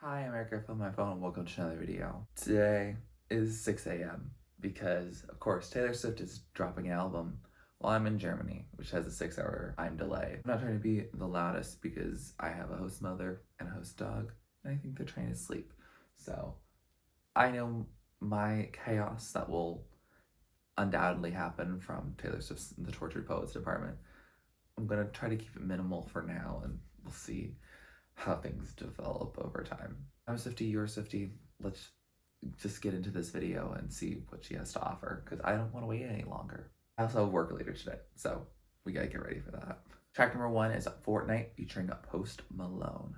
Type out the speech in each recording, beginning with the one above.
Hi, I'm Eric. I found my phone and welcome to another video. Today is 6 a.m. because, of course, Taylor Swift is dropping an album while I'm in Germany, which has a 6-hour time delay. I'm not trying to be the loudest because I have a host mother and a host dog, and I think they're trying to sleep. So I know my chaos that will undoubtedly happen from Taylor Swift's The Tortured Poets department. I'm gonna try to keep it minimal for now, and we'll see how things develop over time. I'm Swifty, you're Swifty. Let's just get into this video and see what she has to offer, because I don't want to wait any longer. I also have work later today, so we gotta get ready for that. Track number 1 is Fortnight featuring Post Malone.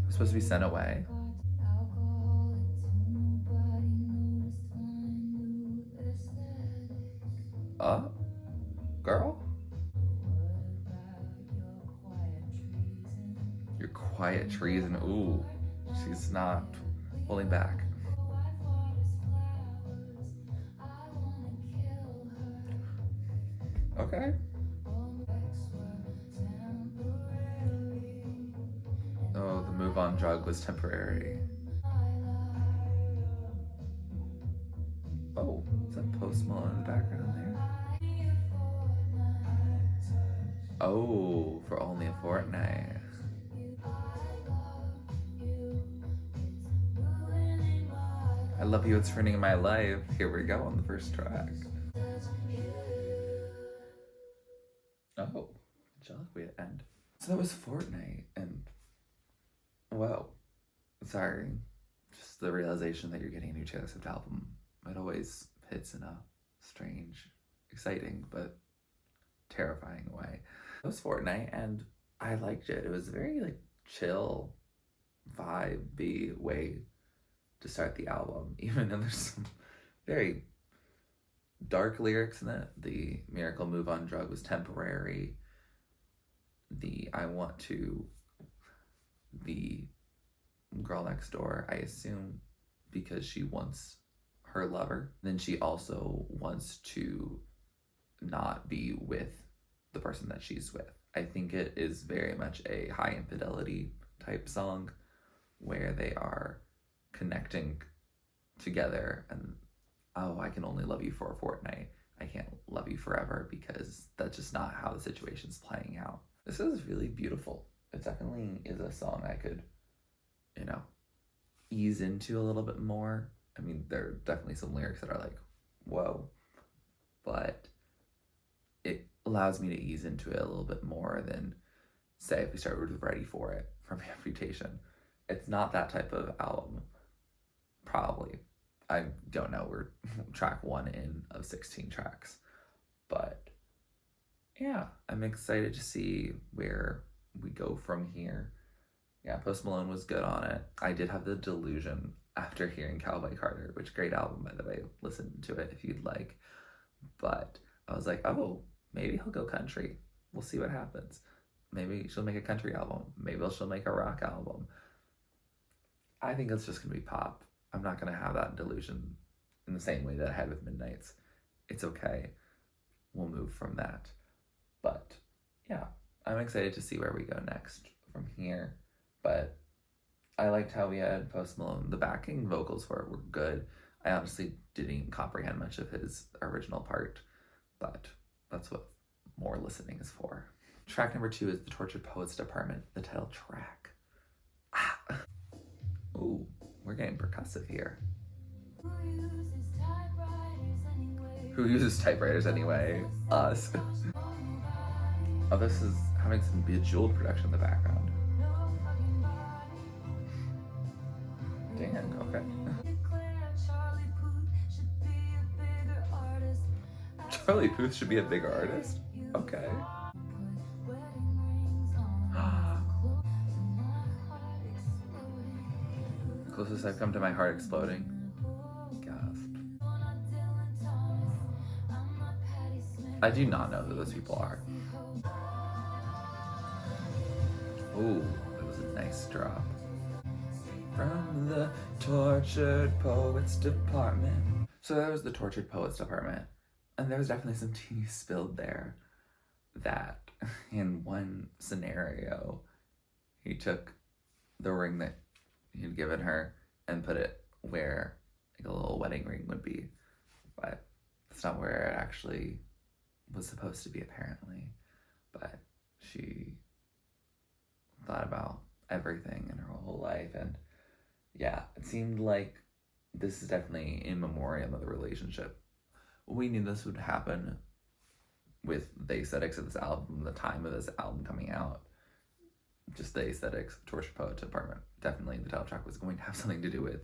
We're supposed to be sent away. Girl? Your quiet treason. Ooh, she's not holding back. Okay. Oh, the move on drug was temporary. Oh, is that Post Malone in the background there? Oh, for only a fortnight. I love you, it's ruining my life. Here we go on the first track. Oh, angelic way to end. So that was Fortnight, and whoa, sorry. Just the realization that you're getting a new Taylor Swift album. It always hits in a strange, exciting, but terrifying way. It was Fortnight, and I liked it. It was a very chill, vibe-y way to start the album, even though there's some very dark lyrics in it. The miracle move on drug was temporary. The I want to, the girl next door, I assume because she wants her lover. Then she also wants to not be with the person that she's with. I think it is very much a high infidelity type song where they are connecting together and, oh, I can only love you for a fortnight. I can't love you forever, because that's just not how the situation's playing out. This is really beautiful. It definitely is a song I could, ease into a little bit more. I mean, there are definitely some lyrics that are like, whoa, but it allows me to ease into it a little bit more than, say, if we started with Ready For It from Amputation. It's not that type of album, probably. I don't know, we're track 1 in of 16 tracks. But yeah, I'm excited to see where we go from here. Yeah, Post Malone was good on it. I did have the delusion after hearing Cowboy Carter, which great album, by the way. Listen to it if you'd like. But I was like, oh, maybe he'll go country. We'll see what happens. Maybe she'll make a country album. Maybe she'll make a rock album. I think it's just going to be pop. I'm not going to have that delusion in the same way that I had with Midnights. It's okay. We'll move from that. But yeah, I'm excited to see where we go next from here. But I liked how we had Post Malone. The backing vocals for it were good. I honestly didn't comprehend much of his original part, but that's what more listening is for. Track number 2 is The Tortured Poets Department, the title track. Ooh, we're getting percussive here. Who uses typewriters anyway? Us. Oh, this is having some Bejeweled production in the background. Dang, okay. Charlie Puth should be a bigger artist? Okay. Closest I've come to my heart exploding. Gasp. I do not know who those people are. Ooh, that was a nice drop. From the Tortured Poets Department. So that was the Tortured Poets Department. And there was definitely some tea spilled there that in one scenario he took the ring that he'd given her and put it where like a little wedding ring would be, but it's not where it actually was supposed to be apparently. But she thought about everything in her whole life, and yeah, it seemed like this is definitely in memoriam of the relationship. We knew this would happen with the aesthetics of this album, the time of this album coming out, just the aesthetics, Torture Poet Department. Definitely the title track was going to have something to do with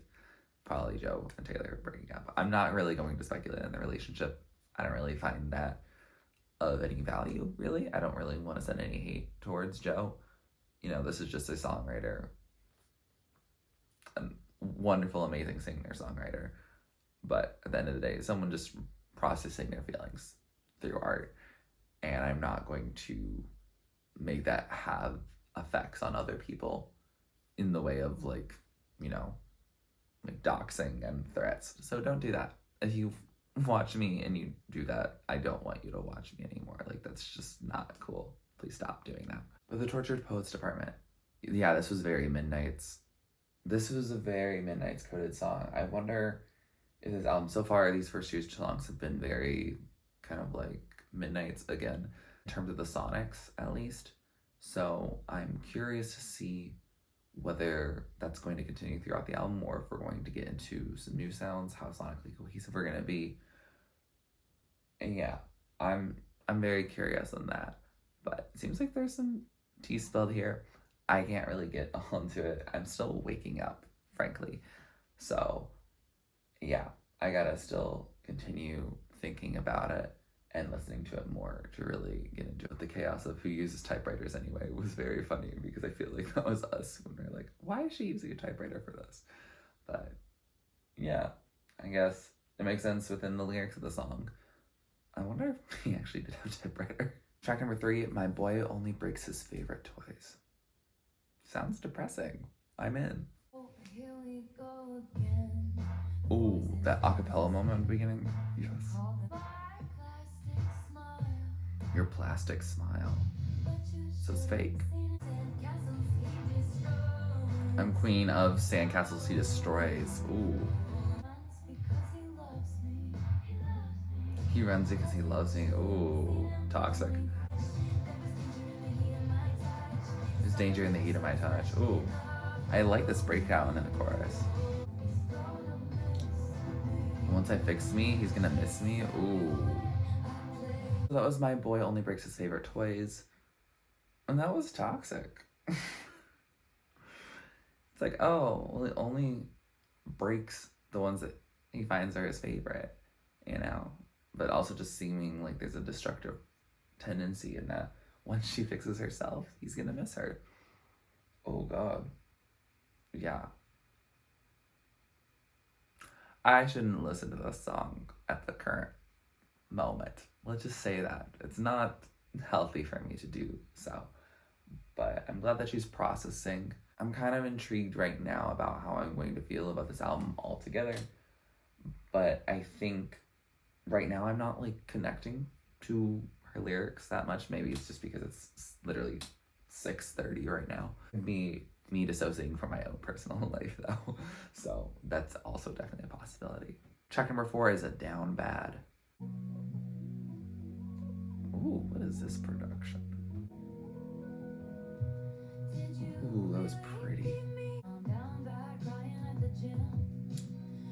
probably Joe and Taylor breaking up. I'm not really going to speculate on the relationship. I don't really find that of any value, really. I don't really want to send any hate towards Joe. You know, this is just a songwriter, a wonderful, amazing singer, songwriter. But at the end of the day, someone just processing their feelings through art. And I'm not going to make that have effects on other people in the way of like, you know, like doxing and threats. So don't do that. If you watch me and you do that, I don't want you to watch me anymore. Like, that's just not cool. Please stop doing that. But the Tortured Poets Department, yeah, this was very Midnight's. This was a very Midnight's coded song. I wonder if this album, so far, these first two songs have been very kind of like Midnight's again, in terms of the sonics, at least. So I'm curious to see whether that's going to continue throughout the album or if we're going to get into some new sounds, how sonically cohesive we're going to be. And yeah, I'm very curious on that. But it seems like there's some tea spilled here. I can't really get onto it. I'm still waking up, frankly. So yeah, I gotta still continue thinking about it and listening to it more to really get into it. The chaos of who uses typewriters anyway was very funny because I feel like that was us when we're like, why is she using a typewriter for this? But yeah, I guess it makes sense within the lyrics of the song. I wonder if he actually did have a typewriter. Track number 3, My Boy Only Breaks His Favorite Toys. Sounds depressing. I'm in. Here we go again. Ooh, that acapella moment at the beginning. Yes. Your plastic smile. So it's fake. I'm queen of sandcastles he destroys. Ooh. He runs because he loves me. Ooh, toxic. There's danger in the heat of my touch. Ooh. I like this breakdown in the chorus. Once I fix me, he's gonna miss me. Ooh. That was My Boy Only Breaks His Favorite Toys. And that was toxic. It's like, oh, well, it only breaks the ones that he finds are his favorite, you know? But also just seeming like there's a destructive tendency in that once she fixes herself, he's gonna miss her. Oh, God. Yeah. I shouldn't listen to this song at the current moment. Let's just say that. It's not healthy for me to do so. But I'm glad that she's processing. I'm kind of intrigued right now about how I'm going to feel about this album altogether. But I think right now I'm not like connecting to her lyrics that much. Maybe it's just because it's literally 6:30 right now. Me dissociating from my own personal life though. So that's also definitely a possibility. Track number 4 is a Down Bad. Ooh, what is this production? Ooh, that was pretty.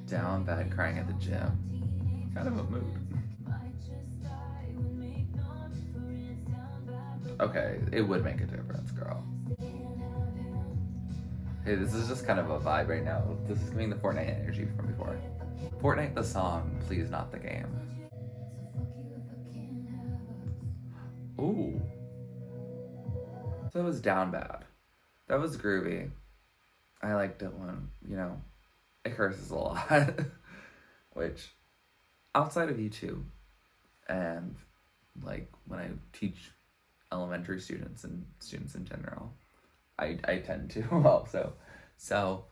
Down bad crying at the gym. Kind of a mood. Okay, it would make a difference, girl. Hey, this is just kind of a vibe right now. This is giving the Fortnite energy from before. Fortnite the song, please not the game. Ooh. So that was Down Bad. That was groovy. I liked it when, you know, it curses a lot. Which, outside of YouTube, and like when I teach elementary students and students in general, I tend to also. So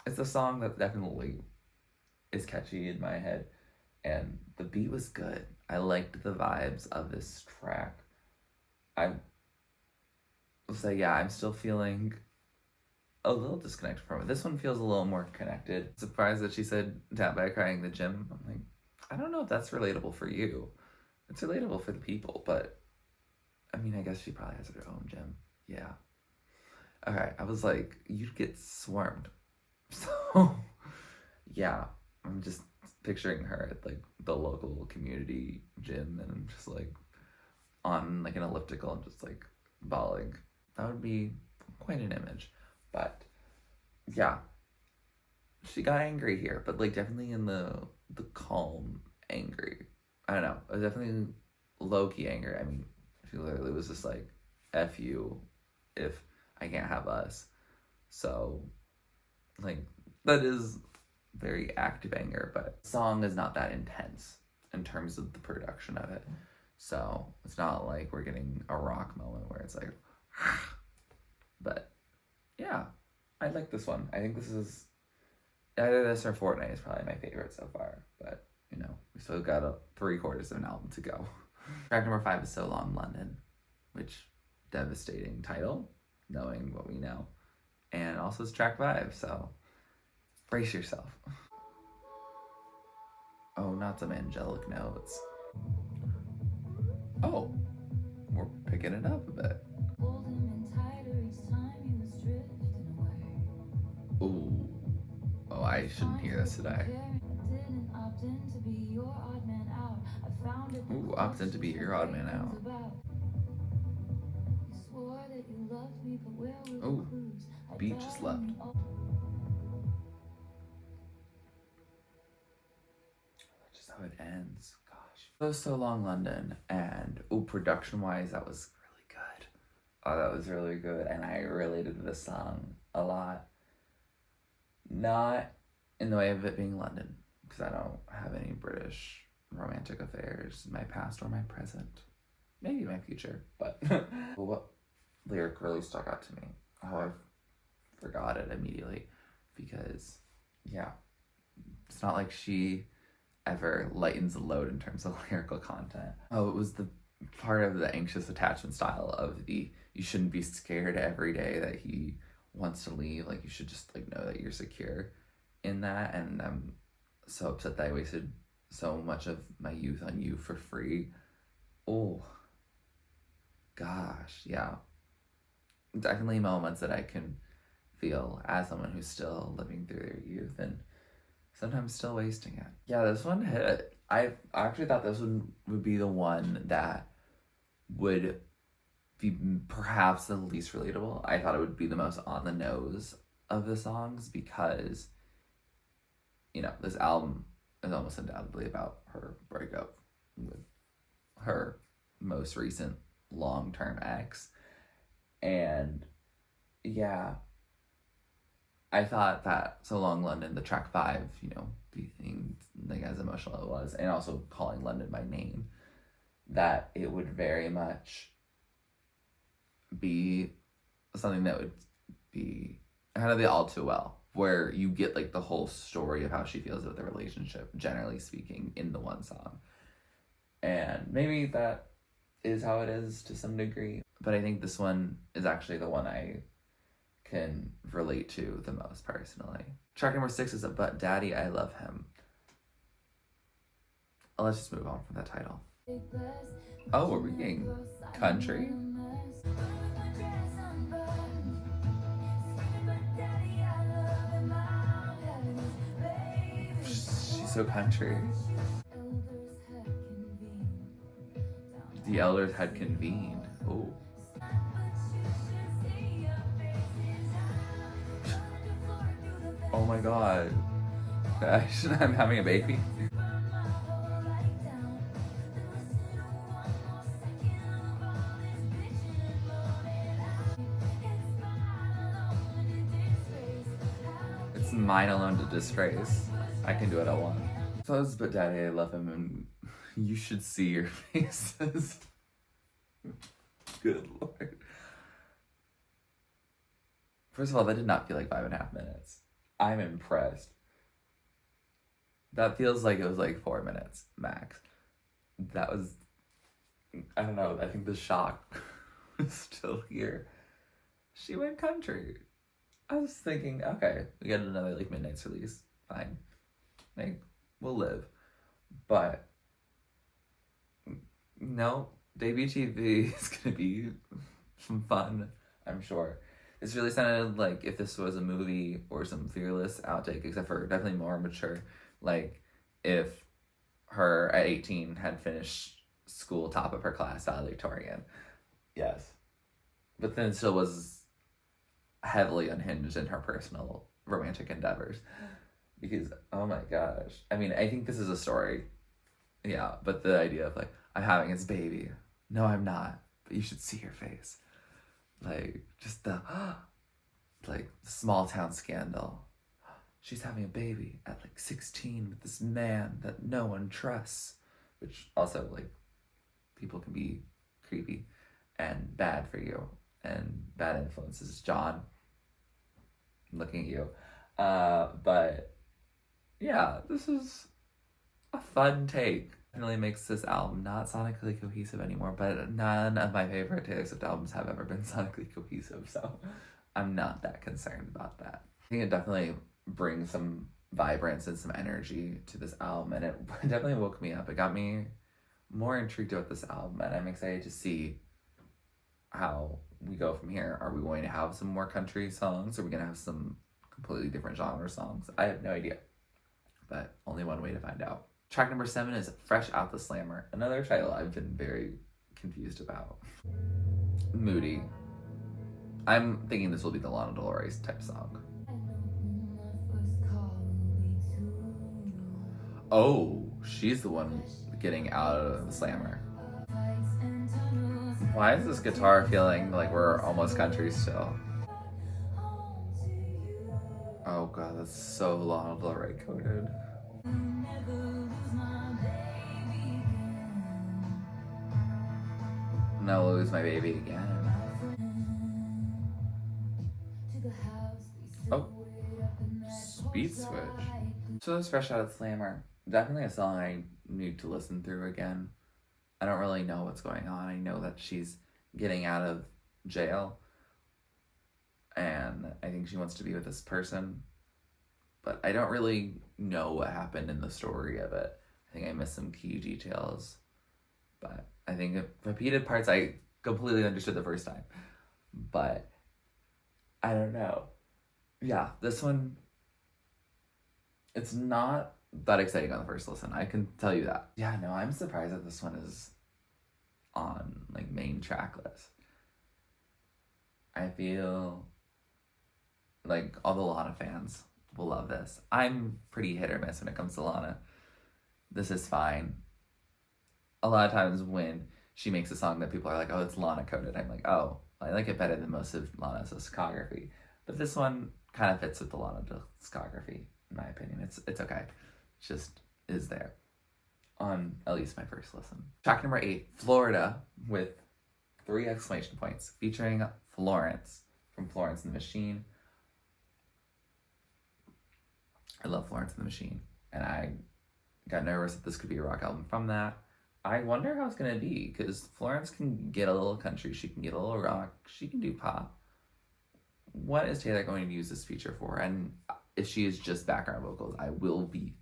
it's a song that definitely is catchy in my head, and the beat was good. I liked the vibes of this track. So yeah, I'm still feeling a little disconnected from it. This one feels a little more connected. Surprised that she said tap by crying in the gym. I'm like, I don't know if that's relatable for you. It's relatable for the people, but I mean, I guess she probably has her own gym. Yeah. Okay, I was like, you'd get swarmed. So, yeah, I'm just picturing her at like the local community gym and I'm just like on like an elliptical and just like bawling. That would be quite an image. But yeah, she got angry here, but like definitely in the calm angry. I don't know. It was definitely low key anger. I mean, she literally was just like, "F you, if I can't have us." So, like, that is very active anger, but the song is not that intense in terms of the production of it. So it's not like we're getting a rock moment where it's like, but yeah, I like this one. I think this is either this or Fortnight is probably my favorite so far. But you know, we still got 3/4 of an album to go. Track number 5 is So Long London, which devastating title, knowing what we know, and also it's track 5. So brace yourself. Oh, not some angelic notes. Oh, we're picking it up a bit. Hold him in tighter each time he was drifting away. Ooh. Oh, I shouldn't hear this today. Didn't opt in to be your odd man out. I found it. Ooh, opt in to be your odd man out. You swore that you loved me, but where were the Ooh, clues? beat just left. That's just how it ends. Gosh. So Long London, and ooh, production wise, that was really good. Oh, that was really good, and I related to this song a lot. Not in the way of it being London, because I don't have any British romantic affairs in my past or my present. Maybe my future, but what lyric really stuck out to me? Oh, I forgot it immediately because, yeah, it's not like she ever lightens the load in terms of lyrical content. Oh, it was the part of the anxious attachment style of the you shouldn't be scared every day that he wants to leave. Like, you should just like know that you're secure in that. And I'm so upset that I wasted so much of my youth on you for free. Oh, gosh, yeah. Definitely moments that I can feel as someone who's still living through their youth and sometimes still wasting it. Yeah, this one hit. I actually thought this one would be the one that would be perhaps the least relatable. I thought it would be the most on the nose of the songs because, you know, this album is almost undoubtedly about her breakup with her most recent long-term ex. And yeah, I thought that So Long London, the track 5, you know, being like as emotional as it was, and also calling London by name, that it would very much be something that would be kind of the All Too Well, where you get like the whole story of how she feels about the relationship, generally speaking, in the one song. And maybe that is how it is to some degree, but I think this one is actually the one I can relate to the most personally. Track number 6 is But Daddy, I Love Him. Let's just move on from that title. Oh, we're being country? She's so country. The elders had convened. Oh. Oh my god. I'm having a baby. It's mine alone to disgrace. I can do what I want. So it's But Daddy, I Love Him, and you should see your faces. Good lord. First of all, that did not feel like 5.5 minutes. I'm impressed. That feels like it was like 4 minutes max. That was, I don't know, I think the shock was still here. she went country. I was thinking, okay, we get another like Midnight's release. Fine. Like, we'll live. But no, debut TV is gonna be some fun, I'm sure. This really sounded like if this was a movie or some Fearless outtake, except for definitely more mature. Like if her at 18 had finished school top of her class valedictorian. Yes. But then still was heavily unhinged in her personal romantic endeavors. Because, oh my gosh. I mean, I think this is a story. Yeah, but the idea of like, I'm having his baby. No, I'm not. But you should see your face. Like, just the, like, small town scandal. She's having a baby at like 16 with this man that no one trusts. Which also, like, people can be creepy and bad for you. And bad influences. John, I'm looking at you. But, yeah, this is a fun take. Really makes this album not sonically cohesive anymore, but none of my favorite Taylor Swift albums have ever been sonically cohesive, so I'm not that concerned about that. I think it definitely brings some vibrance and some energy to this album, and it definitely woke me up. It got me more intrigued about this album, and I'm excited to see how we go from here. Are we going to have some more country songs? Are we going to have some completely different genre songs? I have no idea, but only one way to find out. Track number 7 is Fresh Out the Slammer. Another title I've been very confused about. Moody. I'm thinking this will be the Lana Del Rey type song. Oh, she's the one getting out of the slammer. Why is this guitar feeling like we're almost country still? Oh god, that's so Lana Del Rey coded. Never lose my baby again. Oh, speed switch. So this Fresh Out of Slammer, definitely a song I need to listen through again. I don't really know what's going on. I know that she's getting out of jail, and I think she wants to be with this person, but I don't really know what happened in the story of it. I think I missed some key details, but I think repeated parts I completely understood the first time, but I don't know. Yeah, this one, it's not that exciting on the first listen. I can tell you that. Yeah, no, I'm surprised that this one is on like main track list. I feel like all the Lana fans will love this. I'm pretty hit or miss when it comes to Lana. This is fine. A lot of times when she makes a song that people are like, oh, it's Lana coded, I'm like, oh, I like it better than most of Lana's discography. But this one kind of fits with the Lana discography, in my opinion. It's okay. It just is there on at least my first listen. Track number 8, Florida, with 3 exclamation points, featuring Florence from Florence and the Machine. I love Florence and the Machine, and I got nervous that this could be a rock album from that. I wonder how it's going to be, because Florence can get a little country, she can get a little rock, she can do pop. What is Taylor going to use this feature for? And if she is just background vocals, I will be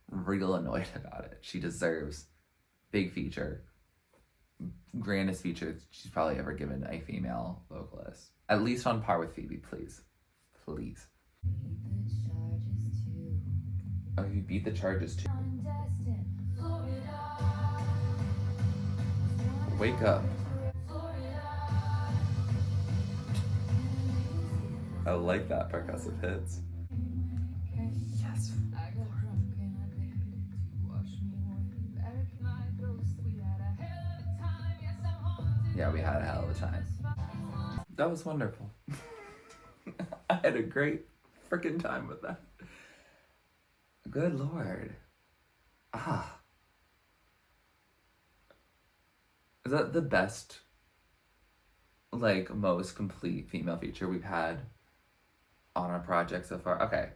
real annoyed about it. She deserves big feature, grandest feature she's probably ever given a female vocalist. At least on par with Phoebe, please. Please. Oh, you beat the charges too. Wake up. I like that percussive hits. Yes. Yeah, we had a hell of a time. That was wonderful. I had a great freaking time with that. Good Lord. Is that the best, like, most complete female feature we've had on our project so far? Okay.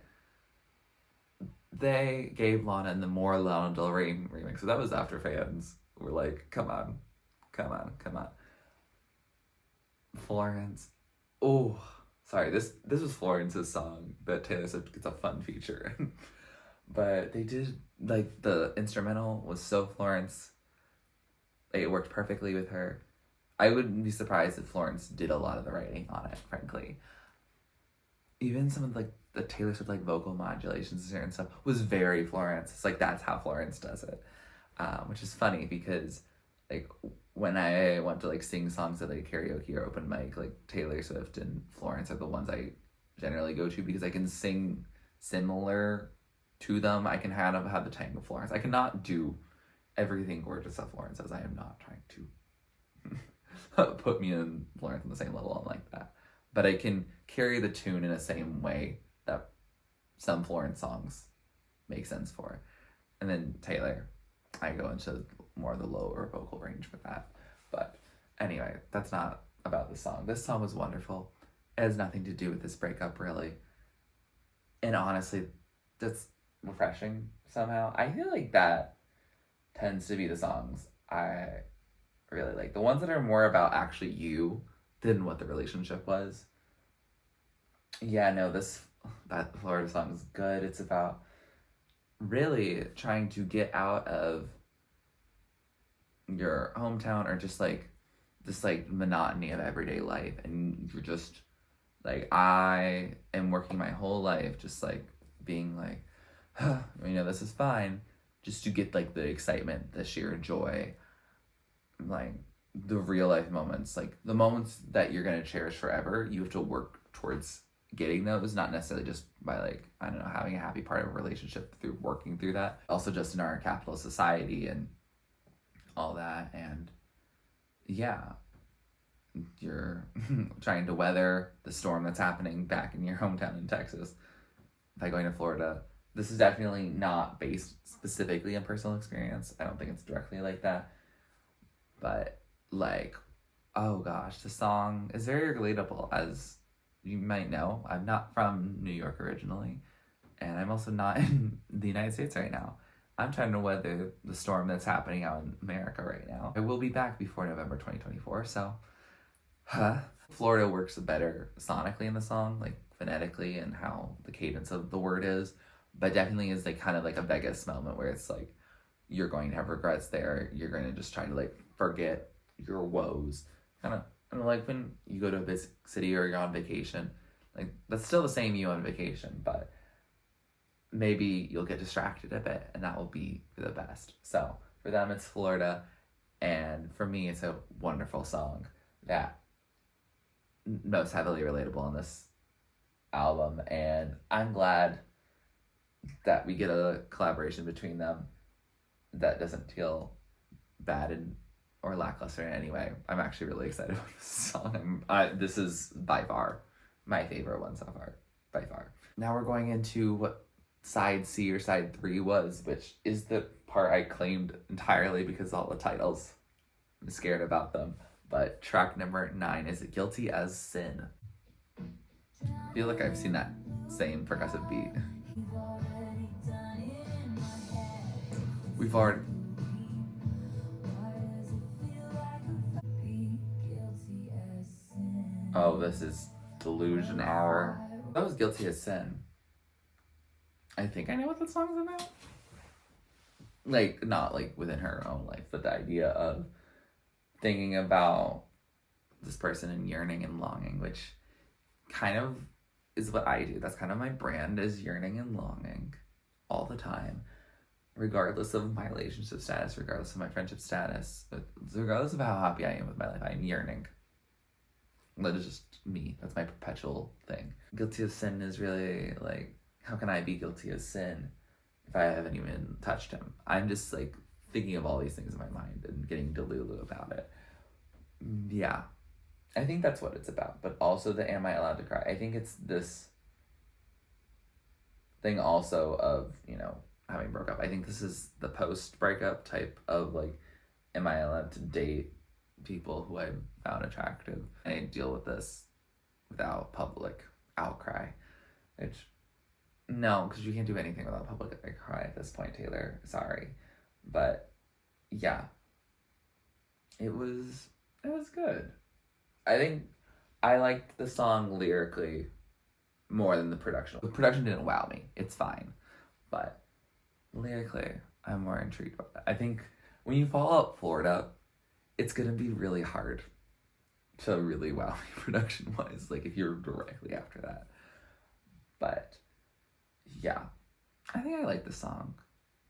They gave Lana and the more Lana Del Rey remix, so that was after fans were like, come on. Florence Oh, sorry. This was Florence's song that Taylor Swift gets a fun feature. But they did, like, the instrumental was so Florence. Like, it worked perfectly with her. I wouldn't be surprised if Florence did a lot of the writing on it, frankly. Even some of, like, the Taylor Swift, like, vocal modulations and stuff was very Florence. It's like, that's how Florence does it. Which is funny because, like, when I went to, like, sing songs at, like, karaoke or open mic, like, Taylor Swift and Florence are the ones I generally go to because I can sing similar to them. I can kind of have the tang of Florence. I cannot do everything gorgeous that Florence says. I am not trying to put me and Florence on the same level. I'm like that. But I can carry the tune in the same way that some Florence songs make sense for. And then Taylor, I go into more of the lower vocal range with that. But anyway, that's not about the song. This song was wonderful. It has nothing to do with this breakup, really. And honestly, that's refreshing somehow. I feel like that tends to be the songs I really like. The ones that are more about actually you than what the relationship was. Yeah, no, that Florida song is good. It's about really trying to get out of your hometown or just like this like monotony of everyday life, and you're just like, I am working my whole life just like being like, this is fine, just to get like the excitement, the sheer joy, like the real life moments, like the moments that you're going to cherish forever. You have to work towards getting those, not necessarily just by like, I don't know, having a happy part of a relationship through working through that. Also just in our capitalist society and all that. And yeah, you're trying to weather the storm that's happening back in your hometown in Texas by going to Florida. This is definitely not based specifically on personal experience. I don't think it's directly like that. But like, oh gosh, the song is very relatable. As you might know, I'm not from New York originally, and I'm also not in the United States right now. I'm trying to weather the storm that's happening out in America right now. I will be back before November 2024, so Florida works better sonically in the song, like phonetically and how the cadence of the word is, but definitely is like kind of like a Vegas moment where it's like you're going to have regrets there. You're going to just try to like forget your woes. Kind of like when you go to a big city or you're on vacation, like that's still the same you on vacation, but maybe you'll get distracted a bit and that will be for the best. So for them, it's Florida. And for me, it's a wonderful song that most heavily relatable on this album. And I'm glad that we get a collaboration between them that doesn't feel bad or lackluster in any way. I'm actually really excited about this song. This is by far my favorite one so far, by far. Now we're going into what side C or side 3 was, which is the part I claimed entirely because all the titles, I'm scared about them. But track number 9 is Guilty as Sin. I feel like I've seen that same progressive beat. We've already... Oh, this is Delusion Hour. That was Guilty as Sin. I think I know what the song's about. Like, not like within her own life, but the idea of thinking about this person and yearning and longing, which kind of is what I do. That's kind of my brand, is yearning and longing all the time, regardless of my relationship status, regardless of my friendship status, regardless of how happy I am with my life. I'm yearning. That is just me. That's my perpetual thing. Guilty of Sin is really like, how can I be guilty of sin if I haven't even touched him? I'm just like thinking of all these things in my mind and getting delulu about it. Yeah, I think that's what it's about. But also the am I allowed to cry? I think it's this thing also of, having broke up. I think this is the post breakup type of like, am I allowed to date people who I found attractive? And I deal with this without public outcry, which, no, because you can't do anything without public outcry at this point, Taylor. Sorry. But yeah, it was good. I think I liked the song lyrically more than the production. The production didn't wow me. It's fine. But lyrically, I'm more intrigued by that. I think when you follow up Florida, it's gonna be really hard to really wow me production wise, like if you're directly after that. But yeah, I think I like the song.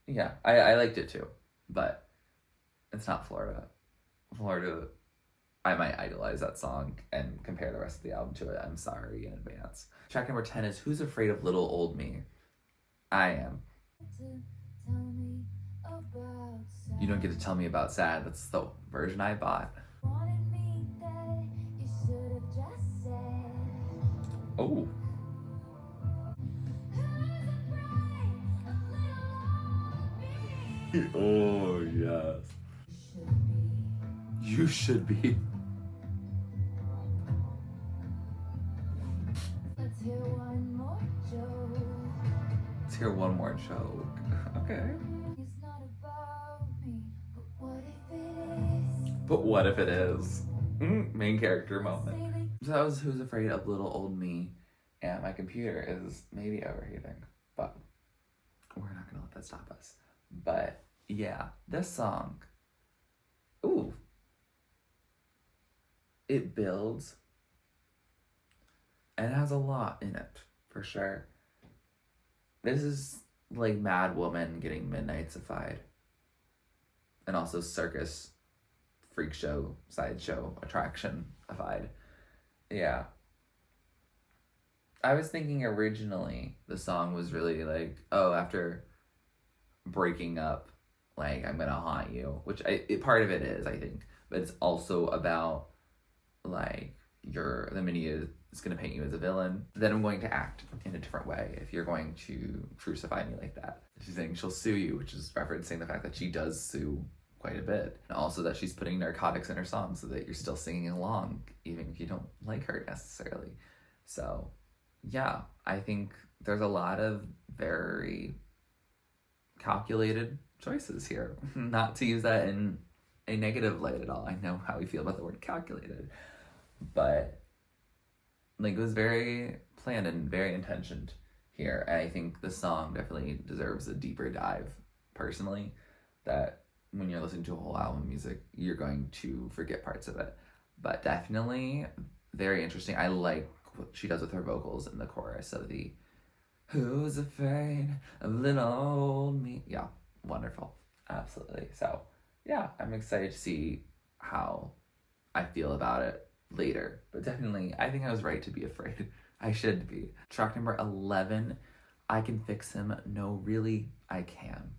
Yeah, I liked it too. But it's not Florida. Florida, I might idolize that song and compare the rest of the album to it. I'm sorry in advance. Track number 10 is Who's Afraid of Little Old Me? I am. You don't get to tell me about sad. That's the version I bought. Oh. Oh, yes. You should be. Let's hear one more joke. Let's hear one more joke. Okay. It's not about me, but what if it is? But what if it is? Main character moment. So that was Who's Afraid of Little Old Me, and my computer is maybe overheating, but we're not gonna let that stop us. But yeah, this song, ooh, it builds and it has a lot in it for sure. This is like Mad Woman getting Midnightsified, and also circus, freak show, sideshow, attraction-ified. Yeah. I was thinking originally the song was really like, oh, after breaking up, like I'm gonna haunt you, which part of it is, I think, but it's also about like the media is gonna paint you as a villain. Then I'm going to act in a different way if you're going to crucify me like that. She's saying she'll sue you, which is referencing the fact that she does sue quite a bit, and also that she's putting narcotics in her songs so that you're still singing along even if you don't like her necessarily. So yeah, I think there's a lot of very calculated choices here. Not to use that in a negative light at all. I know how we feel about the word calculated, but like it was very planned and very intentioned here. And I think the song definitely deserves a deeper dive personally, that when you're listening to a whole album of music, you're going to forget parts of it. But definitely very interesting. I like what she does with her vocals in the chorus of the Who's Afraid of Little Old Me? Yeah, wonderful. Absolutely. So yeah, I'm excited to see how I feel about it later. But definitely, I think I was right to be afraid. I should be. Track number 11, I Can Fix Him. No, really, I can.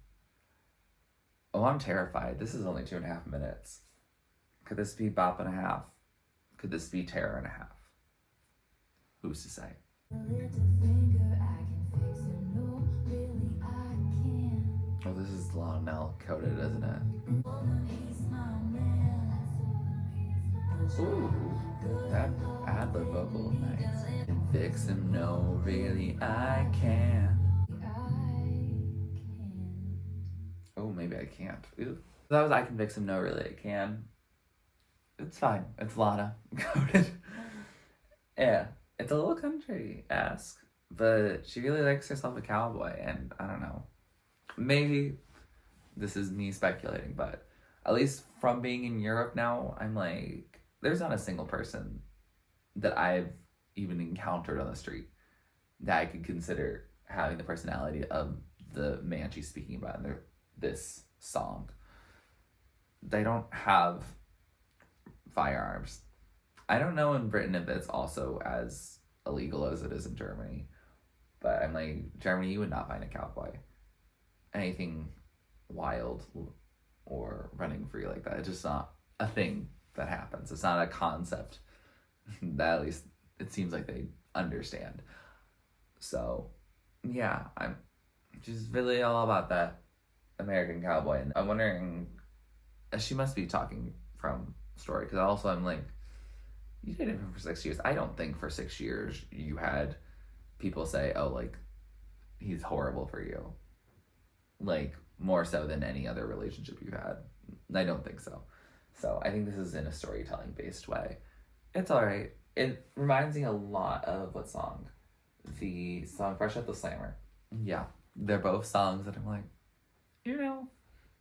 Oh, I'm terrified. This is only 2.5 minutes. Could this be bop and a half? Could this be terror and a half? Who's to say? Oh, this is loml coded, isn't it? Ooh, that ad-lib vocal is nice. Can fix him, no, really, I can. Oh, maybe I can't. Ooh. That was I Can Fix Him, no, really, I can. It's fine. It's Lana coded. Yeah, it's a little country-esque, but she really likes herself a cowboy, and I don't know. Maybe this is me speculating, but at least from being in Europe now, I'm like, there's not a single person that I've even encountered on the street that I could consider having the personality of the man she's speaking about in this song. They don't have firearms. I don't know in Britain if it's also as illegal as it is in Germany, but I'm like, Germany, you would not find a cowboy. Anything wild or running free like that. It's just not a thing that happens. It's not a concept that at least it seems like they understand. So yeah, I'm just really all about that American cowboy. And I'm wondering, she must be talking from story, because also I'm like, you dated him for 6 years. I don't think for 6 years you had people say, oh, like, he's horrible for you. Like, more so than any other relationship you've had. I don't think so. So I think this is in a storytelling based way. It's all right. It reminds me a lot of what song? The song Fresh Out the Slammer. Yeah. They're both songs that I'm like, you know,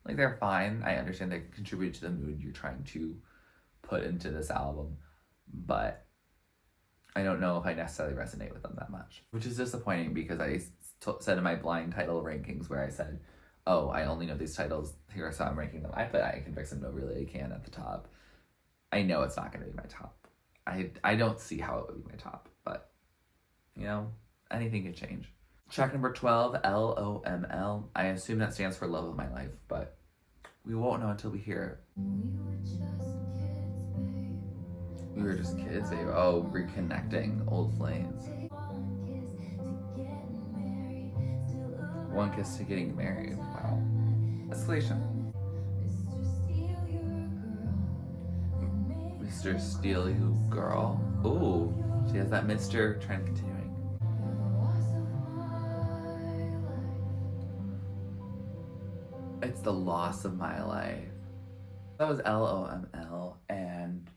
like they're fine. I understand they contribute to the mood you're trying to put into this album, but I don't know if I necessarily resonate with them that much, which is disappointing because I said in my blind title rankings where I said, oh, I only know these titles, here's how I'm ranking them. I put I Can Fix Them, No Really I Can at the top. I know it's not going to be my top. I don't see how it would be my top, but, you know, anything could change. Track number 12, LOML. I assume that stands for Love of My Life, but we won't know until we hear it. We were just kids, babe. Oh, reconnecting old flames. One kiss to getting married. Wow. Escalation. Mr. Steal You Girl. Ooh, she has that Mr. trend continuing. It's the loss of my life. That was LOML, and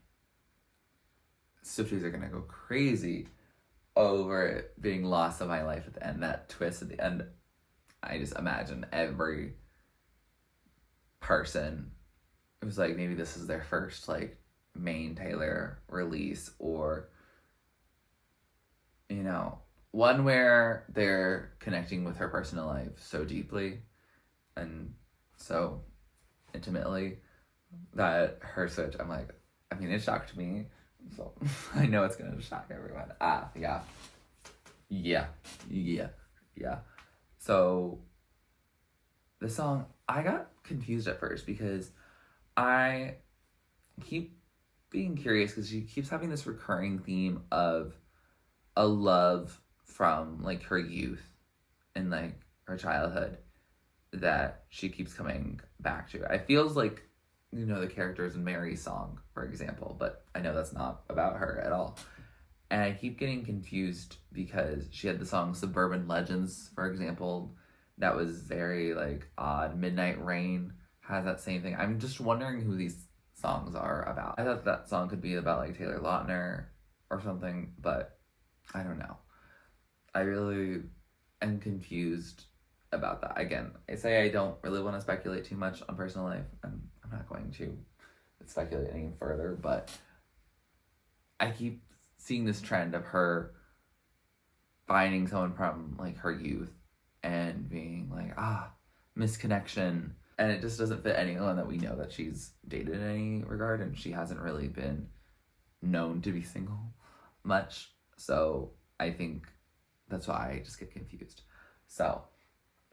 Swifties are gonna go crazy over it being loss of my life at the end. That twist at the end, I just imagine every person, it was like maybe this is their first like main Taylor release, or you know, one where they're connecting with her personal life so deeply and so intimately that her switch, I'm like, I mean, it shocked me, so I know it's gonna shock everyone. Yeah. So the song, I got confused at first because I keep being curious because she keeps having this recurring theme of a love from like her youth and like her childhood that she keeps coming back to. It feels like, you know, the characters in Mary's song, for example, but I know that's not about her at all. And I keep getting confused because she had the song Suburban Legends, for example, that was very like odd. Midnight Rain has that same thing. I'm just wondering who these songs are about. I thought that song could be about like Taylor Lautner or something, but I don't know. I really am confused about that. Again, I say I don't really want to speculate too much on personal life, and I'm not going to speculate any further, but I keep seeing this trend of her finding someone from like her youth and being like, misconnection. And it just doesn't fit anyone that we know that she's dated in any regard, and she hasn't really been known to be single much. So I think that's why I just get confused. So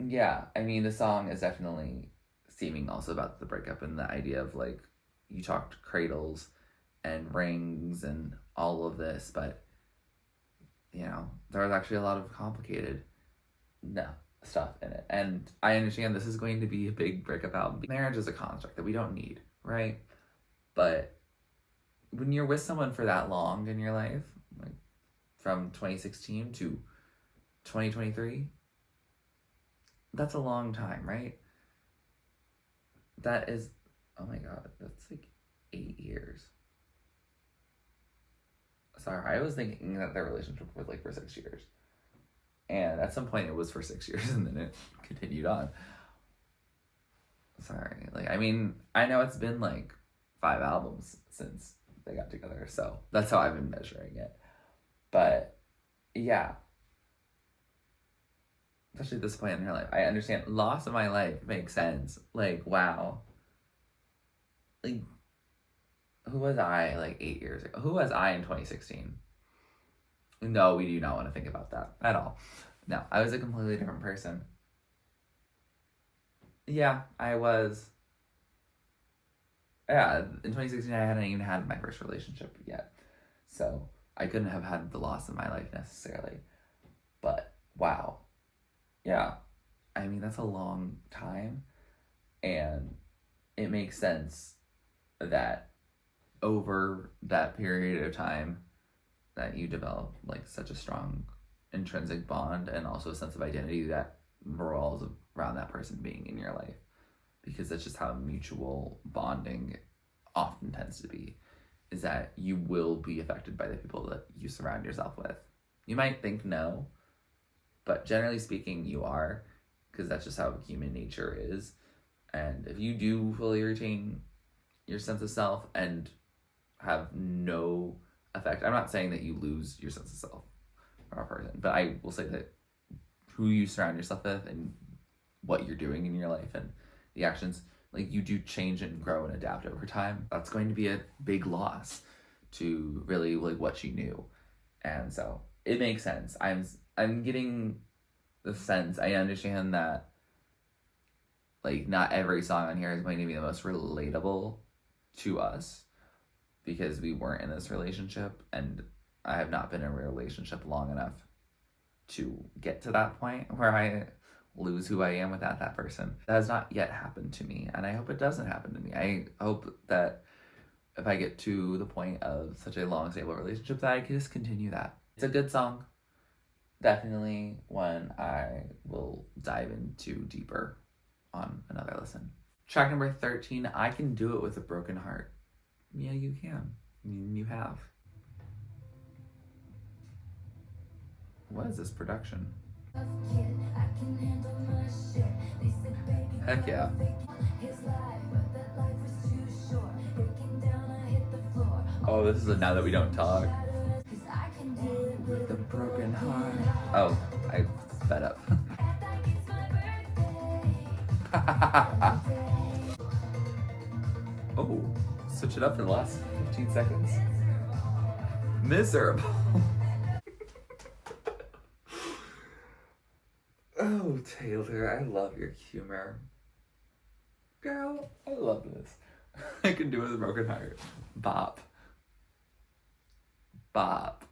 yeah, I mean, the song is definitely seeming also about the breakup and the idea of like, you talked cradles and rings and all of this, but you know, there was actually a lot of complicated stuff in it. And I understand this is going to be a big breakup album. Marriage is a construct that we don't need, right? But when you're with someone for that long in your life, like from 2016 to 2023, that's a long time, right? That is, oh my God, that's like 8 years. Sorry, I was thinking that their relationship was like for 6 years. And at some point it was for 6 years and then it continued on. Sorry. Like, I mean, I know it's been like 5 albums since they got together, so that's how I've been measuring it. But yeah. Especially at this point in her life. I understand loss of my life makes sense. Like, wow. Like, who was I like 8 years ago? Who was I in 2016? No, we do not want to think about that at all. No, I was a completely different person. Yeah, I was. Yeah, in 2016, I hadn't even had my first relationship yet. So I couldn't have had the loss of my life necessarily. But wow. Yeah, I mean, that's a long time. And it makes sense that over that period of time that you develop like such a strong intrinsic bond and also a sense of identity that revolves around that person being in your life, because that's just how mutual bonding often tends to be, is that you will be affected by the people that you surround yourself with. You might think no, but generally speaking, you are, because that's just how human nature is. And if you do fully retain your sense of self and have no effect, I'm not saying that you lose your sense of self from a person, but I will say that who you surround yourself with and what you're doing in your life and the actions, like, you do change and grow and adapt over time. That's going to be a big loss to really like what you knew. And so it makes sense. I'm getting the sense, I understand that like not every song on here is going to be the most relatable to us because we weren't in this relationship, and I have not been in a relationship long enough to get to that point where I lose who I am without that person. That has not yet happened to me, and I hope it doesn't happen to me. I hope that if I get to the point of such a long, stable relationship, that I can just continue that. It's a good song. Definitely one I will dive into deeper on another listen. Track number 13, I Can Do It With a Broken Heart. Yeah, you can. You have. What is this production? Heck yeah. Oh, this is a Now That We Don't Talk. With a broken heart. Oh, I sped up. Oh, switch it up for the last 15 seconds. Miserable. Oh, Taylor, I love your humor. Girl, I love this. I Can Do It With a Broken Heart. Bop. Bop.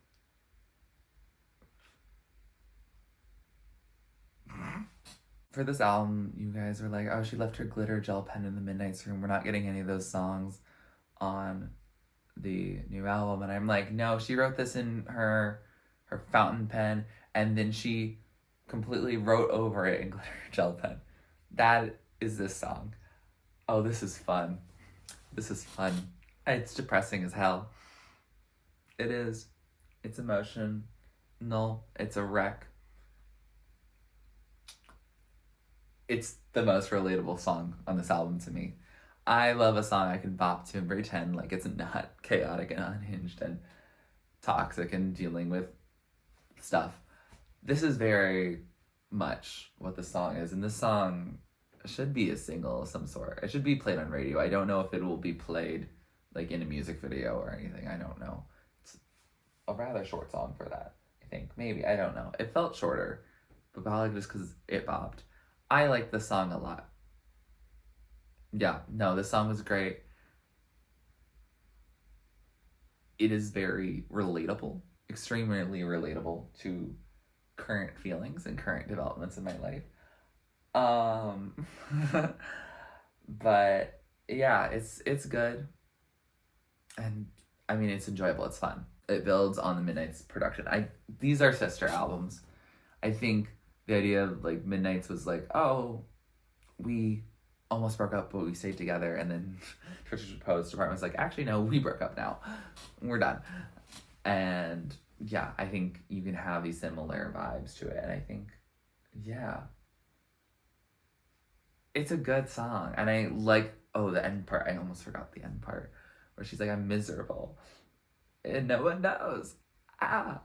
For this album, you guys were like, oh, she left her glitter gel pen in the Midnight's room. We're not getting any of those songs on the new album. And I'm like, no, she wrote this in her fountain pen, and then she completely wrote over it in glitter gel pen. That is this song. Oh, this is fun. This is fun. It's depressing as hell. It is. It's emotion. No, it's a wreck. It's the most relatable song on this album to me. I love a song I can bop to and pretend like it's not chaotic and unhinged and toxic and dealing with stuff. This is very much what the song is, and this song should be a single of some sort. It should be played on radio. I don't know if it will be played like in a music video or anything. I don't know. It's a rather short song for that, I think. Maybe. I don't know. It felt shorter, but probably just because it bopped. I like this song a lot. Yeah, no, this song was great. It is very relatable, extremely relatable to current feelings and current developments in my life. But yeah, it's good. And I mean, it's enjoyable, it's fun. It builds on the Midnight's production. These are sister albums. I think the idea of like Midnight's was like, oh, we almost broke up, but we stayed together. And then Trisha's Post department was like, actually, no, we broke up now. We're done. And yeah, I think you can have these similar vibes to it. And I think, yeah, it's a good song. And I like, oh, the end part. I almost forgot the end part where she's like, I'm miserable. And no one knows. I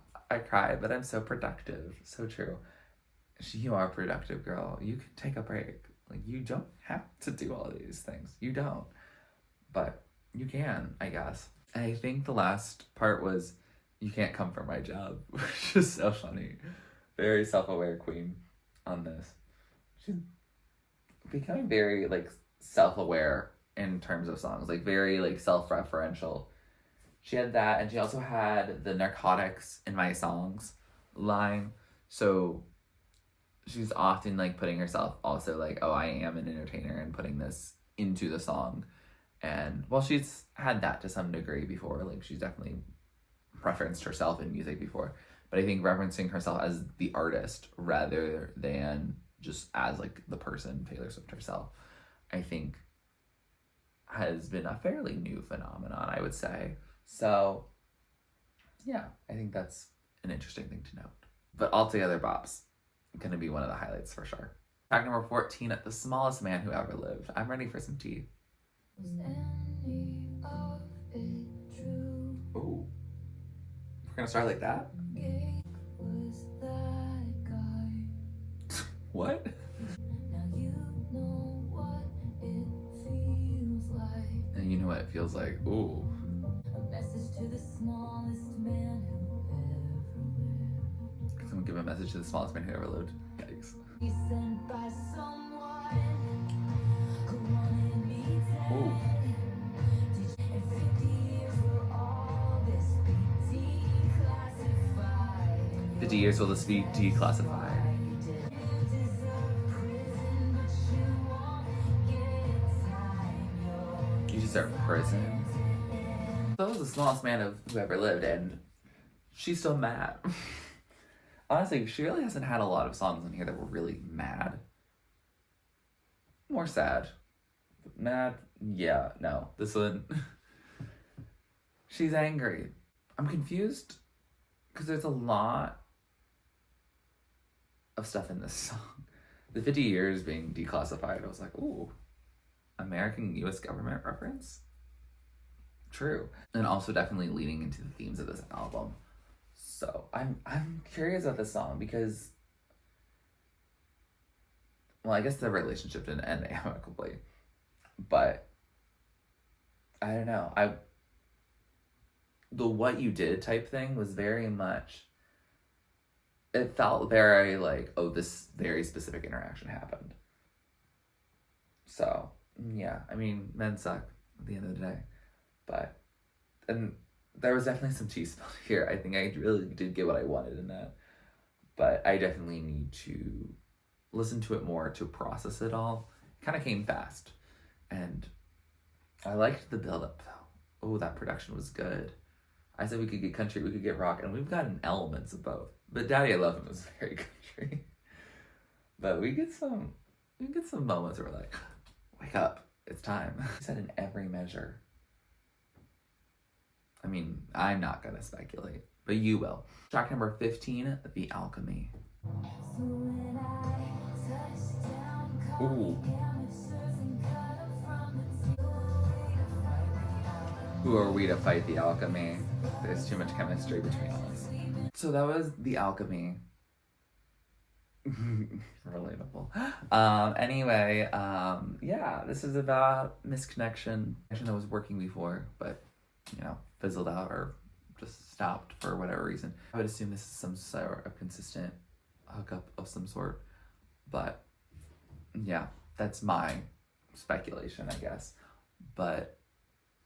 cried, but I'm so productive. So true. You are a productive, girl. You can take a break. Like, you don't have to do all these things. You don't. But you can, I guess. And I think the last part was, you can't come for my job, which is so funny. Very self-aware queen on this. She's becoming very, like, self-aware in terms of songs. Like, very, like, self-referential. She had that, and she also had the narcotics in my songs line. So she's often like putting herself also like, oh, I am an entertainer, and putting this into the song. And well, she's had that to some degree before. Like, she's definitely referenced herself in music before. But I think referencing herself as the artist rather than just as like the person, Taylor Swift herself, I think has been a fairly new phenomenon, I would say. So, yeah, I think that's an interesting thing to note. But altogether, Bob's going to be one of the highlights for sure. Track number 14, The Smallest Man Who Ever Lived. I'm ready for some tea. Was any of it true? Ooh. We're going to start like that? Was that guy? What? Now you know what it feels like. And you know what it feels like. Ooh. A message to the smallest man who ever lived. Someone give a message to the smallest man who ever lived. Yikes. He's sent by someone who wanted me dead. Ooh. And 50 years will all this be declassified. 50 years will this be declassified. You deserve prison, but you won't get time. You deserve prison. That was the smallest man of who ever lived, and she's still mad. Honestly, she really hasn't had a lot of songs in here that were really mad. More sad. Mad? Yeah, no. This one, she's angry. I'm confused because there's a lot of stuff in this song. The 50 years being declassified, I was like, ooh, American US government reference? True. And also definitely leading into the themes of this album. So I'm curious about this song because, well, I guess the relationship didn't end amicably, but I don't know. The what you did type thing was very much, it felt very like, oh, this very specific interaction happened. So yeah, I mean, men suck at the end of the day, but, and there was definitely some tea spilled here. I think I really did get what I wanted in that, but I definitely need to listen to it more to process it all. It kind of came fast, and I liked the build-up though. Oh, that production was good. I said we could get country, we could get rock, and we've gotten elements of both. But Daddy I Love Him is very country. But we get some moments where we're like, wake up, it's time. He said in every measure. I mean, I'm not gonna speculate, but you will. Track number 15, The Alchemy. So when I touch down, Ooh. amateurs and cut up from the team. Who are we to fight the alchemy? There's too much chemistry between us. So that was The Alchemy. Relatable. Anyway, yeah, this is about misconnection. That was working before, but, you know, fizzled out or just stopped for whatever reason. I would assume this is some sort of consistent hookup of some sort, but yeah, that's my speculation, I guess. But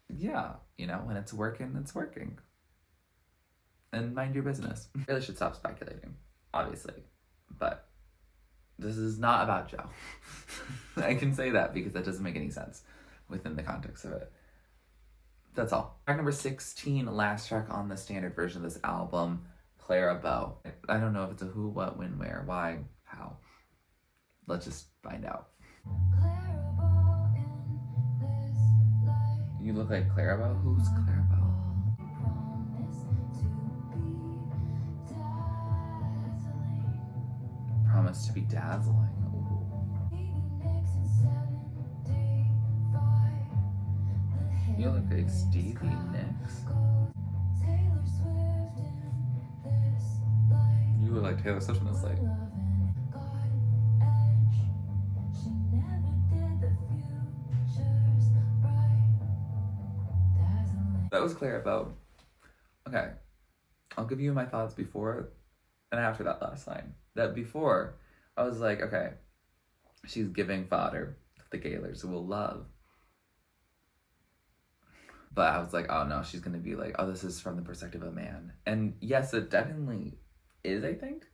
yeah, you know, when it's working, it's working. And mind your business. Really should stop speculating, obviously. But this is not about Joe. I can say that because that doesn't make any sense within the context of it. That's all. Track number 16, last track on the standard version of this album, Clara Bow. I don't know if it's a who, what, when, where, why, how. Let's just find out. Clara Bow in this light. You look like Clara Bow? Who's Clara Bow? Promise to be dazzling. Promise to be dazzling. Ooh. You look like Stevie Nicks. You look like Taylor Swift in this light. That was Clara Bow. Okay. I'll give you my thoughts before and after that last line. That before, I was like, okay, she's giving fodder to the Gaylors who will love. But I was like, oh no, she's gonna be like, oh, this is from the perspective of a man. And yes, it definitely is, I think.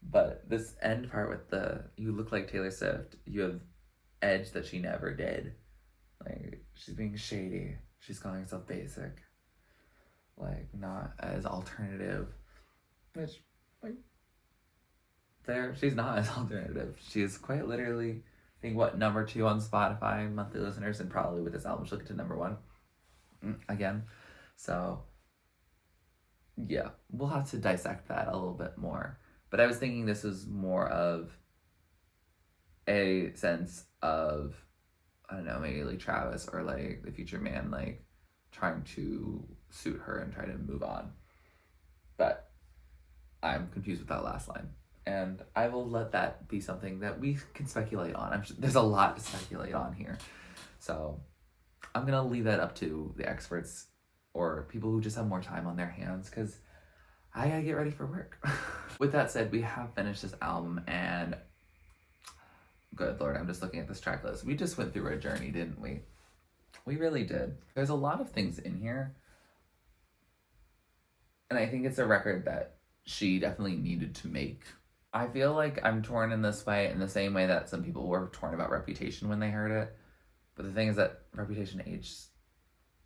But this end part with the, you look like Taylor Swift, you have edge that she never did. Like, she's being shady. She's calling herself basic. Like, not as alternative. Which, like, there, she's not as alternative. She is quite literally, I think, what, number 2 on Spotify monthly listeners, and probably with this album she'll get to number 1. again. So yeah, we'll have to dissect that a little bit more. But I was thinking this was more of a sense of, I don't know, maybe like Travis or like the future man, like trying to suit her and try to move on. But I'm confused with that last line. And I will let that be something that we can speculate on. There's a lot to speculate on here. So I'm going to leave that up to the experts or people who just have more time on their hands, because I gotta get ready for work. With that said, we have finished this album, and good Lord, I'm just looking at this track list. We just went through a journey, didn't we? We really did. There's a lot of things in here, and I think it's a record that she definitely needed to make. I feel like I'm torn in this way, in the same way that some people were torn about Reputation when they heard it. But the thing is that Reputation aged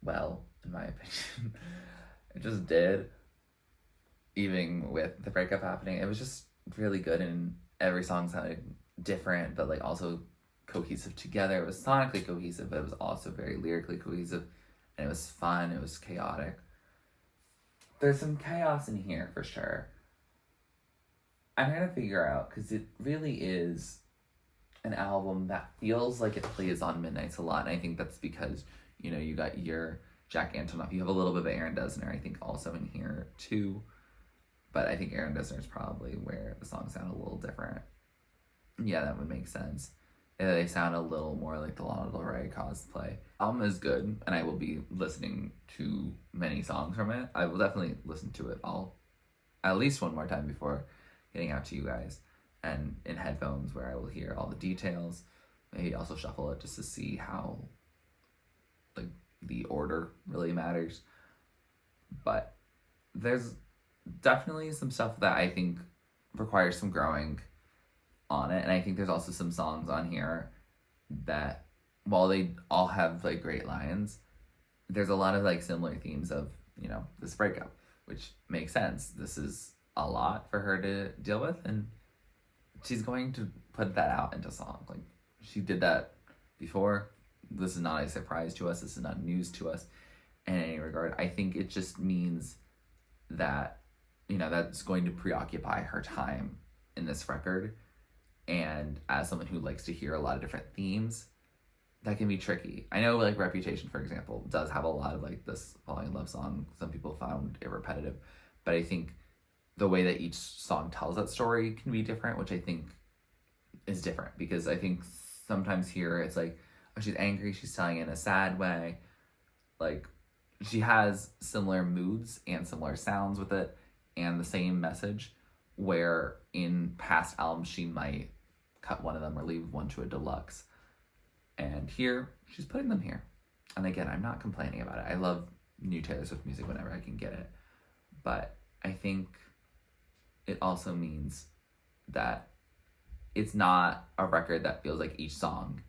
well, in my opinion. It just did. Even with the breakup happening, it was just really good, and every song sounded different, but like also cohesive together. It was sonically cohesive, but it was also very lyrically cohesive, and it was fun. It was chaotic. There's some chaos in here for sure. I'm trying to figure out, because it really is an album that feels like it plays on midnights a lot, and I think that's because, you know, you got your Jack Antonoff, you have a little bit of Aaron Dessner, I think, also in here too. But I think Aaron Dessner is probably where the songs sound a little different. Yeah, that would make sense. They sound a little more like the Lana Del Rey cosplay. Album is good, and I will be listening to many songs from it. I will definitely listen to it all at least one more time before getting out to you guys, and in headphones where I will hear all the details. Maybe also shuffle it just to see how like the order really matters. But there's definitely some stuff that I think requires some growing on it, and I think there's also some songs on here that, while they all have like great lines, there's a lot of like similar themes of, you know, this breakup, which makes sense. This is a lot for her to deal with, and she's going to put that out into song. Like, she did that before. This is not a surprise to us. This is not news to us in any regard. I think it just means that, you know, that's going to preoccupy her time in this record. And as someone who likes to hear a lot of different themes, that can be tricky. I know, like, Reputation, for example, does have a lot of, like, this falling in love song. Some people found it repetitive. But I think the way that each song tells that story can be different, which I think is different. Because I think sometimes here it's like, oh, she's angry, she's telling it in a sad way. Like, she has similar moods and similar sounds with it and the same message, where in past albums she might cut one of them or leave one to a deluxe. And here, she's putting them here. And again, I'm not complaining about it. I love new Taylor Swift music whenever I can get it. But I think it also means that it's not a record that feels like each song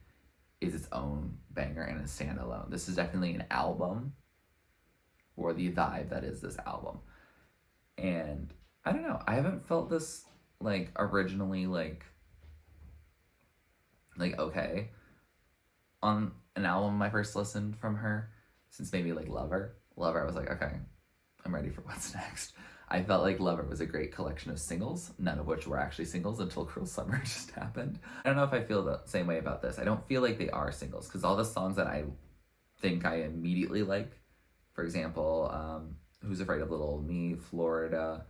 is its own banger and a standalone. This is definitely an album for the vibe that is this album. And I don't know, I haven't felt this like originally like okay on an album when I first listened from her, since maybe like Lover. I was like, okay, I'm ready for what's next. I felt like Lover was a great collection of singles, none of which were actually singles until Cruel Summer just happened. I don't know if I feel the same way about this. I don't feel like they are singles, because all the songs that I think I immediately like, for example, Who's Afraid of Little Old Me, Florida,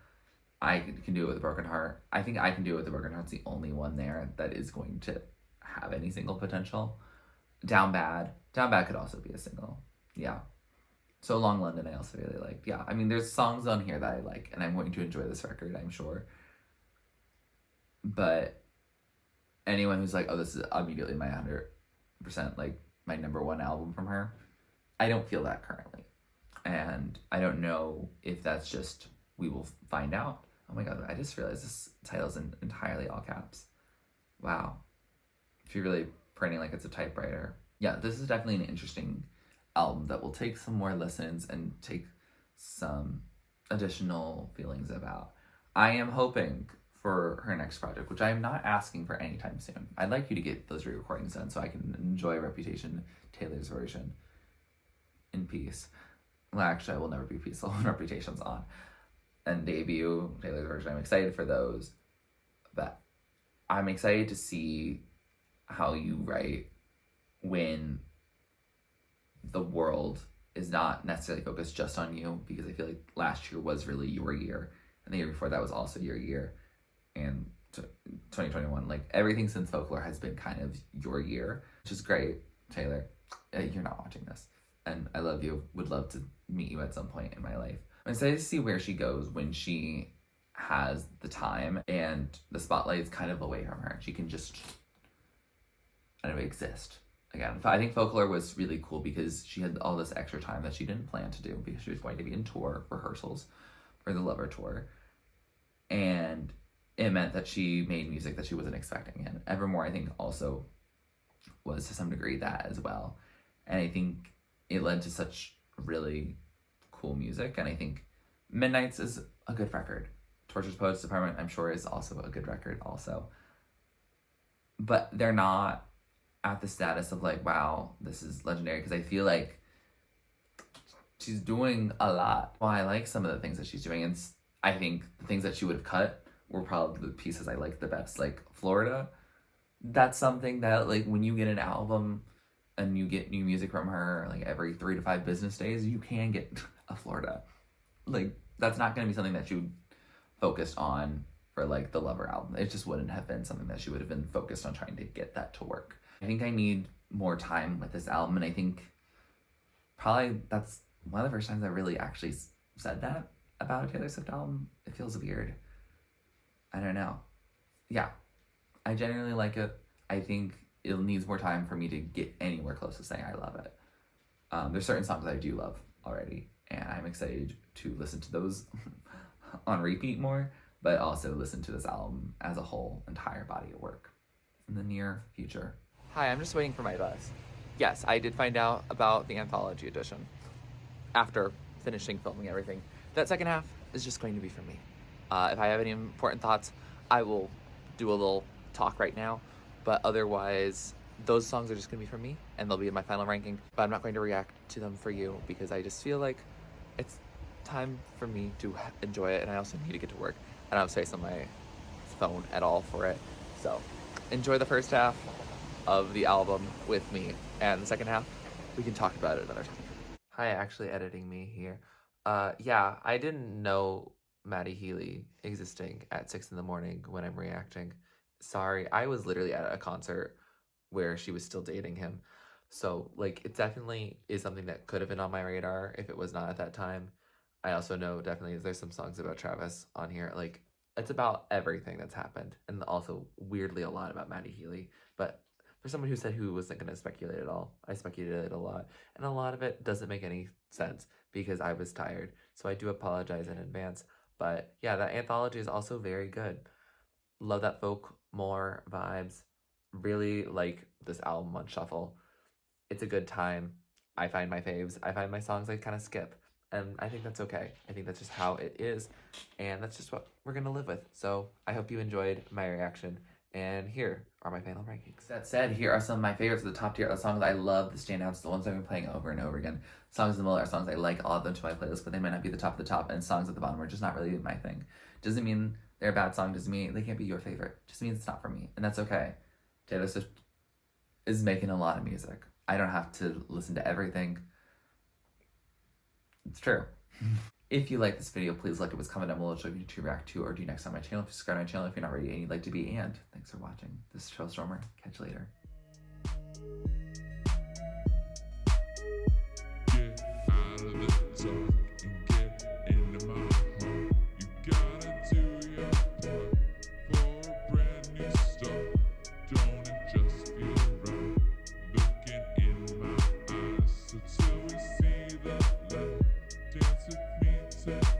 I Can Do It With a Broken Heart. I think I Can Do It With a Broken Heart's the only one there that is going to have any single potential. Down Bad could also be a single. Yeah. So Long London I also really liked. Yeah, I mean, there's songs on here that I like, and I'm going to enjoy this record, I'm sure. But anyone who's like, oh, this is immediately my 100%, like, my number one album from her, I don't feel that currently. And I don't know if that's just, we will find out. Oh my god, I just realized this title's in entirely all caps. Wow. If you're really printing like it's a typewriter. Yeah, this is definitely an interesting album that will take some more listens and take some additional feelings about. I am hoping for her next project, which I am not asking for anytime soon. I'd like you to get those re-recordings done so I can enjoy Reputation, Taylor's version, in peace. well, actually, I Will Never Be Peaceful and Reputation's on. And debut, Taylor's version, I'm excited for those. But I'm excited to see how you write when the world is not necessarily focused just on you, because I feel like last year was really your year, and the year before that was also your year, and 2021, like everything since Folklore has been kind of your year, which is great. Taylor, you're not watching this, and I love you, would love to meet you at some point in my life. I'm excited to see where she goes when she has the time and the spotlight's kind of away from her. She can just kind of exist again. I think Folklore was really cool because she had all this extra time that she didn't plan to do because she was going to be in tour rehearsals for the Lover tour, and it meant that she made music that she wasn't expecting. And Evermore, I think, also was to some degree that as well. And I think it led to such really cool music. And I think Midnights is a good record. Torture's Poets Department, I'm sure, is also a good record also. But they're not at the status of like, wow, this is legendary, because I feel like she's doing a lot. Well, I like some of the things that she's doing, and I think the things that she would have cut were probably the pieces I like the best. Like Florida, that's something that, like, when you get an album and you get new music from her like every 3 to 5 business days, you can get a Florida. Like, that's not going to be something that you focused on for like the Lover album. It just wouldn't have been something that she would have been focused on trying to get that to work. I think I need more time with this album, and I think probably that's one of the first times I really actually said that about a Taylor Swift album. It feels weird. I don't know. Yeah, I genuinely like it. I think it needs more time for me to get anywhere close to saying I love it. There's certain songs I do love already, and I'm excited to listen to those on repeat more, but also listen to this album as a whole, entire body of work in the near future. Hi, I'm just waiting for my bus. Yes, I did find out about the anthology edition after finishing filming everything. That second half is just going to be for me. If I have any important thoughts, I will do a little talk right now, but otherwise, those songs are just gonna be for me, and they'll be in my final ranking, but I'm not going to react to them for you, because I just feel like it's time for me to enjoy it, and I also need to get to work. I don't have space on my phone at all for it, so enjoy the first half of the album with me, and the second half, we can talk about it another time. Hi, actually editing me here. Yeah, I didn't know Maddie Healy existing at 6 in the morning when I'm reacting. Sorry, I was literally at a concert where she was still dating him. So, like, it definitely is something that could have been on my radar if it was not at that time. I also know definitely there's some songs about Travis on here. Like, it's about everything that's happened, and also weirdly a lot about Maddie Healy. But for someone who said who wasn't going to speculate at all, I speculated a lot, and a lot of it doesn't make any sense because I was tired. So I do apologize in advance. But yeah, that anthology is also very good. Love that folk more vibes. Really like this album on shuffle. It's a good time. I find my faves. I find my songs I kind of skip. And I think that's okay. I think that's just how it is. And that's just what we're going to live with. So I hope you enjoyed my reaction. And here are my final rankings. That said, here are some of my favorites of the top tier. The songs I love, the standouts, the ones I've been playing over and over again. Songs in the middle are songs I like, all of them to my playlist, but they might not be the top of the top. And songs at the bottom are just not really my thing. Doesn't mean they're a bad song. Doesn't mean they can't be your favorite. Just means it's not for me. And that's okay. Taylor Swift is making a lot of music. I don't have to listen to everything. It's true. If you like this video, please like it. Comment down below to react to or do next on my channel. Please subscribe to my channel if you're not ready and you'd like to be. And thanks for watching. This is TurtleStormer. Catch you later. Get out of the dark and get into my heart. You gotta do your part for a brand new start. Don't it just feel right? Looking in my eyes until we see the light. Dance with me tonight.